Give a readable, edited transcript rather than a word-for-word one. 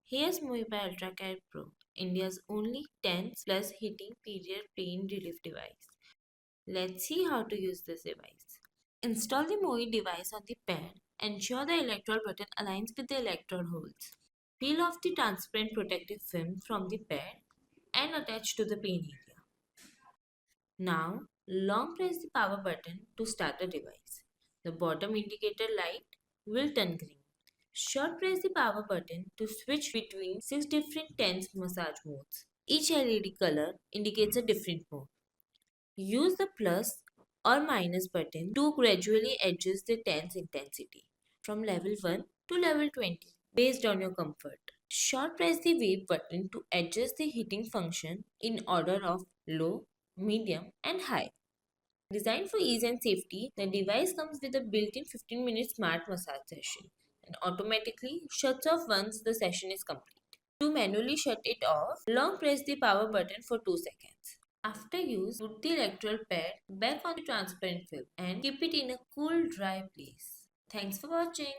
Here's MOI by UltraCare PRO, India's only 10 plus heating period pain relief device. Let's see how to use this device. Install the MOI device on the pad. Ensure the electrode button aligns with the electrode holes. Peel off the transparent protective film from the pad and attach to the pain area. Now, long press the power button to start the device. The bottom indicator light will turn green. Short press the power button to switch between 6 different tense massage modes. Each LED color indicates a different mode. Use the plus or minus button to gradually adjust the tense intensity from level 1 to level 20 based on your comfort. Short press the wave button to adjust the heating function in order of low, medium and high. Designed for ease and safety, the device comes with a built-in 15-minute smart massage session and automatically shuts off once the session is complete. To manually shut it off, long press the power button for 2 seconds. After use, put the electrode pad back on the transparent film and keep it in a cool, dry place. Thanks for watching.